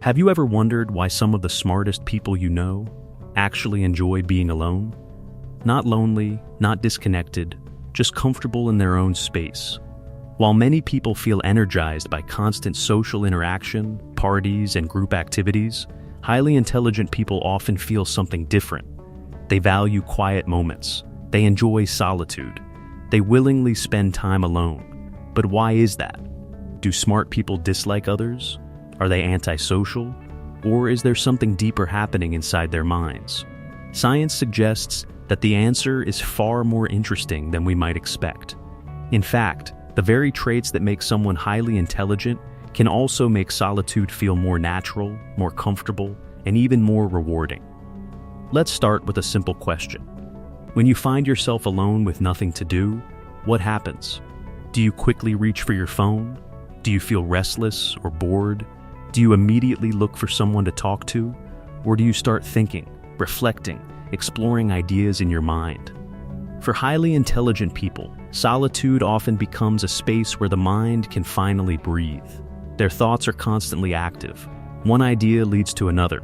Have you ever wondered why some of the smartest people you know actually enjoy being alone? Not lonely, not disconnected, just comfortable in their own space. While many people feel energized by constant social interaction, parties, and group activities, highly intelligent people often feel something different. They value quiet moments. They enjoy solitude. They willingly spend time alone. But why is that? Do smart people dislike others? Are they antisocial? Or is there something deeper happening inside their minds? Science suggests that the answer is far more interesting than we might expect. In fact, the very traits that make someone highly intelligent can also make solitude feel more natural, more comfortable, and even more rewarding. Let's start with a simple question. When you find yourself alone with nothing to do, what happens? Do you quickly reach for your phone? Do you feel restless or bored? Do you immediately look for someone to talk to? Or do you start thinking, reflecting, exploring ideas in your mind? For highly intelligent people, solitude often becomes a space where the mind can finally breathe. Their thoughts are constantly active. One idea leads to another.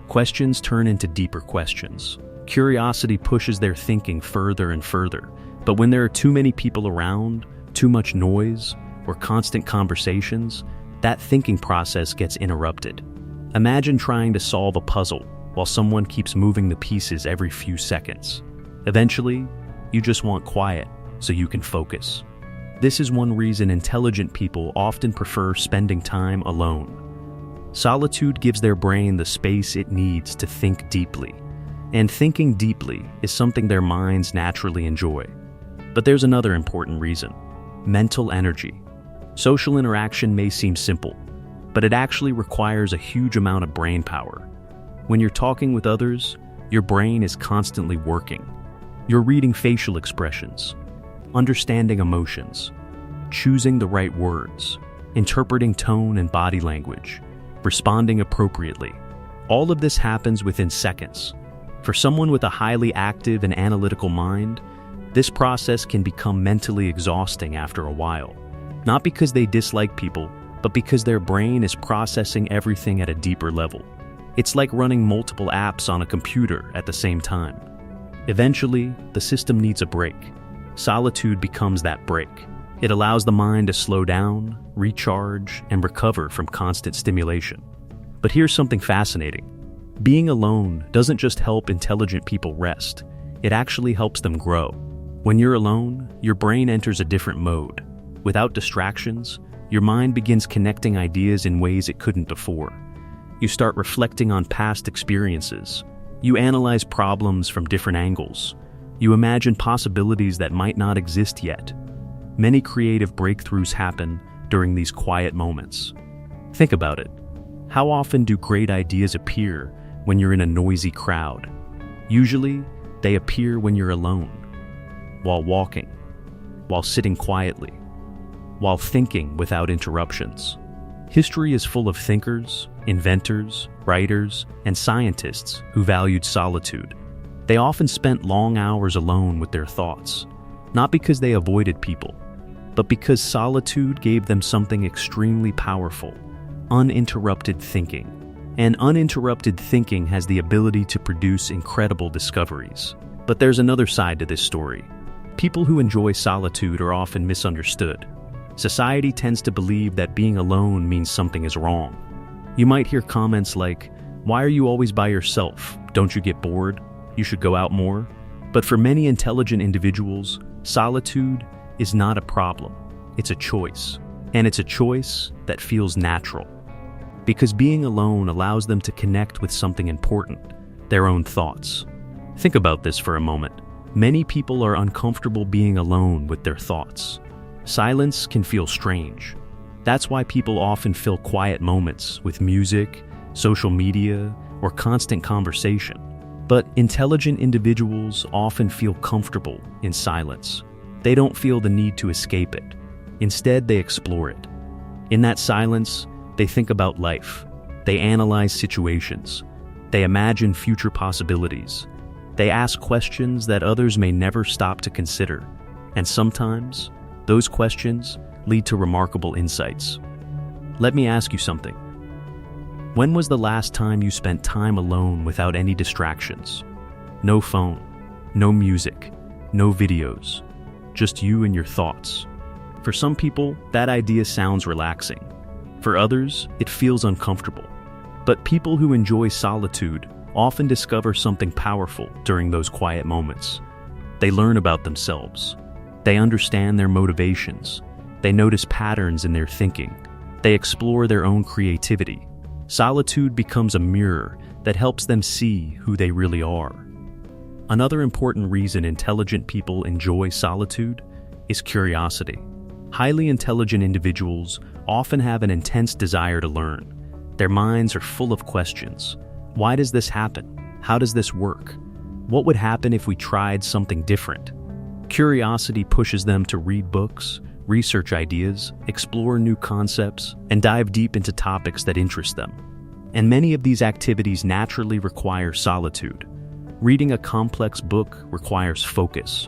Questions turn into deeper questions. Curiosity pushes their thinking further and further. But when there are too many people around, too much noise, or constant conversations, that thinking process gets interrupted. Imagine trying to solve a puzzle while someone keeps moving the pieces every few seconds. Eventually, you just want quiet so you can focus. This is one reason intelligent people often prefer spending time alone. Solitude gives their brain the space it needs to think deeply. And thinking deeply is something their minds naturally enjoy. But there's another important reason: mental energy. Social interaction may seem simple, but it actually requires a huge amount of brain power. When you're talking with others, your brain is constantly working. You're reading facial expressions, understanding emotions, choosing the right words, interpreting tone and body language, responding appropriately. All of this happens within seconds. For someone with a highly active and analytical mind, this process can become mentally exhausting after a while. Not because they dislike people, but because their brain is processing everything at a deeper level. It's like running multiple apps on a computer at the same time. Eventually, the system needs a break. Solitude becomes that break. It allows the mind to slow down, recharge, and recover from constant stimulation. But here's something fascinating. Being alone doesn't just help intelligent people rest, it actually helps them grow. When you're alone, your brain enters a different mode. Without distractions, your mind begins connecting ideas in ways it couldn't before. You start reflecting on past experiences. You analyze problems from different angles. You imagine possibilities that might not exist yet. Many creative breakthroughs happen during these quiet moments. Think about it. How often do great ideas appear when you're in a noisy crowd? Usually, they appear when you're alone, while walking, while sitting quietly, while thinking without interruptions. History is full of thinkers, inventors, writers, and scientists who valued solitude. They often spent long hours alone with their thoughts, not because they avoided people, but because solitude gave them something extremely powerful: uninterrupted thinking. And uninterrupted thinking has the ability to produce incredible discoveries. But there's another side to this story. People who enjoy solitude are often misunderstood. Society tends to believe that being alone means something is wrong. You might hear comments like, "Why are you always by yourself? Don't you get bored? You should go out more." But for many intelligent individuals, solitude is not a problem. It's a choice. And it's a choice that feels natural. Because being alone allows them to connect with something important, their own thoughts. Think about this for a moment. Many people are uncomfortable being alone with their thoughts. Silence can feel strange. That's why people often fill quiet moments with music, social media, or constant conversation. But intelligent individuals often feel comfortable in silence. They don't feel the need to escape it. Instead, they explore it. In that silence, they think about life. They analyze situations. They imagine future possibilities. They ask questions that others may never stop to consider. And sometimes, those questions lead to remarkable insights. Let me ask you something. When was the last time you spent time alone without any distractions? No phone, no music, no videos, just you and your thoughts. For some people, that idea sounds relaxing. For others, it feels uncomfortable. But people who enjoy solitude often discover something powerful during those quiet moments. They learn about themselves. They understand their motivations. They notice patterns in their thinking. They explore their own creativity. Solitude becomes a mirror that helps them see who they really are. Another important reason intelligent people enjoy solitude is curiosity. Highly intelligent individuals often have an intense desire to learn. Their minds are full of questions. Why does this happen? How does this work? What would happen if we tried something different? Curiosity pushes them to read books, research ideas, explore new concepts, and dive deep into topics that interest them. And many of these activities naturally require solitude. Reading a complex book requires focus.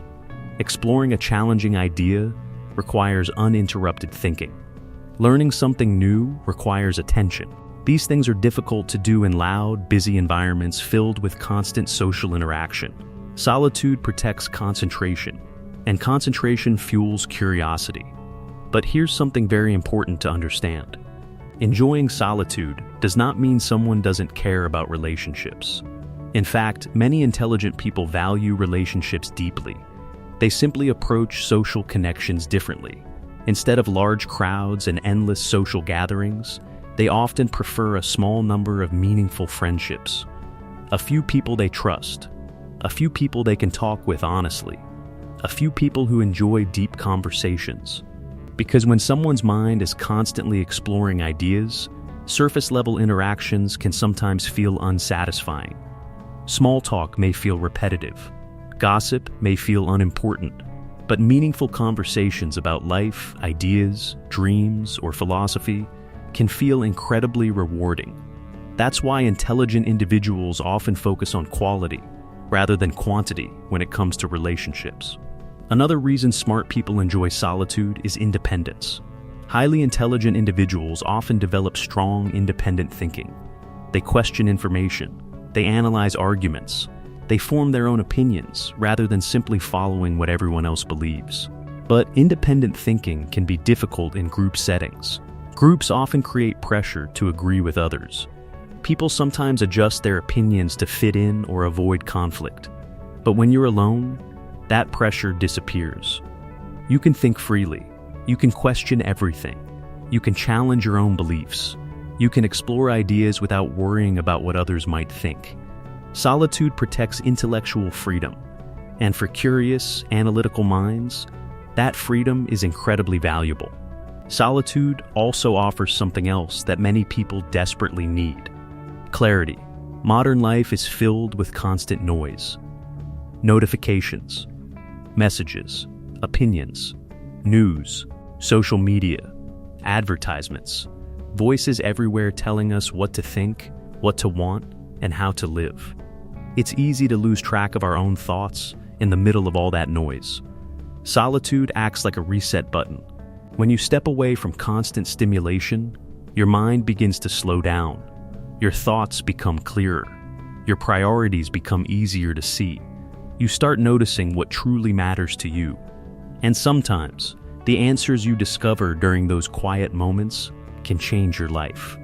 Exploring a challenging idea requires uninterrupted thinking. Learning something new requires attention. These things are difficult to do in loud, busy environments filled with constant social interaction. Solitude protects concentration, and concentration fuels curiosity. But here's something very important to understand. Enjoying solitude does not mean someone doesn't care about relationships. In fact, many intelligent people value relationships deeply. They simply approach social connections differently. Instead of large crowds and endless social gatherings, they often prefer a small number of meaningful friendships. A few people they trust. A few people they can talk with honestly. A few people who enjoy deep conversations. Because when someone's mind is constantly exploring ideas, surface-level interactions can sometimes feel unsatisfying. Small talk may feel repetitive. Gossip may feel unimportant. But meaningful conversations about life, ideas, dreams, or philosophy can feel incredibly rewarding. That's why intelligent individuals often focus on quality rather than quantity when it comes to relationships. Another reason smart people enjoy solitude is independence. Highly intelligent individuals often develop strong, independent thinking. They question information. They analyze arguments. They form their own opinions rather than simply following what everyone else believes. But independent thinking can be difficult in group settings. Groups often create pressure to agree with others. People sometimes adjust their opinions to fit in or avoid conflict. But when you're alone, that pressure disappears. You can think freely. You can question everything. You can challenge your own beliefs. You can explore ideas without worrying about what others might think. Solitude protects intellectual freedom. And for curious, analytical minds, that freedom is incredibly valuable. Solitude also offers something else that many people desperately need: clarity. Modern life is filled with constant noise. Notifications, messages, opinions, news, social media, advertisements, voices everywhere telling us what to think, what to want, and how to live. It's easy to lose track of our own thoughts in the middle of all that noise. Solitude acts like a reset button. When you step away from constant stimulation, your mind begins to slow down. Your thoughts become clearer. Your priorities become easier to see. You start noticing what truly matters to you. And sometimes, the answers you discover during those quiet moments can change your life.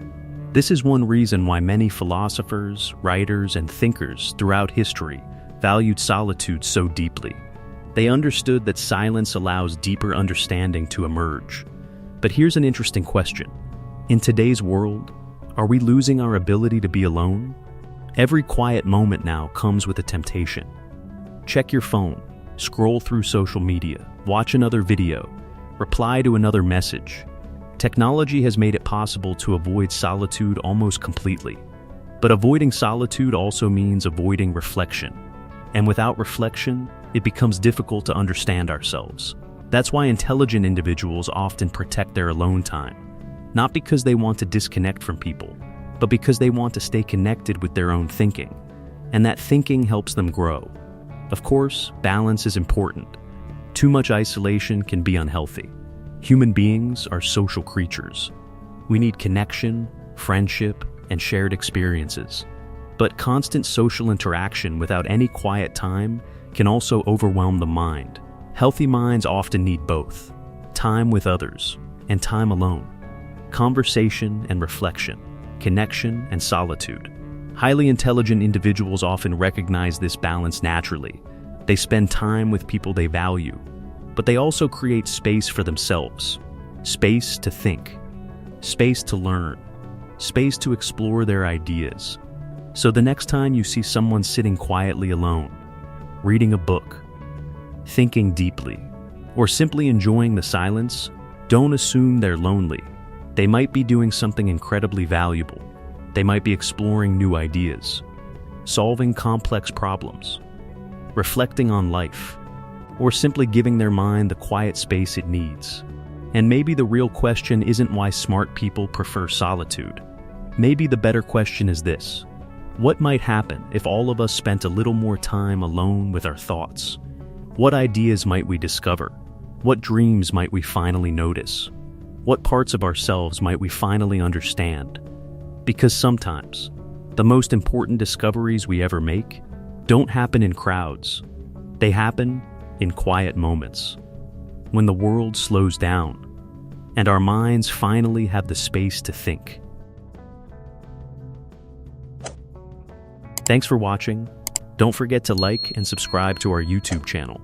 This is one reason why many philosophers, writers, and thinkers throughout history valued solitude so deeply. They understood that silence allows deeper understanding to emerge. But here's an interesting question. In today's world, are we losing our ability to be alone? Every quiet moment now comes with a temptation. Check your phone, scroll through social media, watch another video, reply to another message. Technology has made it possible to avoid solitude almost completely. But avoiding solitude also means avoiding reflection. And without reflection, it becomes difficult to understand ourselves. That's why intelligent individuals often protect their alone time. Not because they want to disconnect from people, but because they want to stay connected with their own thinking. And that thinking helps them grow. Of course, balance is important. Too much isolation can be unhealthy. Human beings are social creatures. We need connection, friendship, and shared experiences. But constant social interaction without any quiet time can also overwhelm the mind. Healthy minds often need both: time with others and time alone, conversation and reflection, connection and solitude. Highly intelligent individuals often recognize this balance naturally. They spend time with people they value, but they also create space for themselves, space to think, space to learn, space to explore their ideas. So the next time you see someone sitting quietly alone, reading a book, thinking deeply, or simply enjoying the silence, don't assume they're lonely. They might be doing something incredibly valuable. They might be exploring new ideas, solving complex problems, reflecting on life, or simply giving their mind the quiet space it needs. And maybe the real question isn't why smart people prefer solitude. Maybe the better question is this: what might happen if all of us spent a little more time alone with our thoughts? What ideas might we discover? What dreams might we finally notice? What parts of ourselves might we finally understand? Because sometimes, the most important discoveries we ever make don't happen in crowds. They happen in quiet moments, when the world slows down and our minds finally have the space to think. Thanks for watching. Don't forget to like and subscribe to our YouTube channel.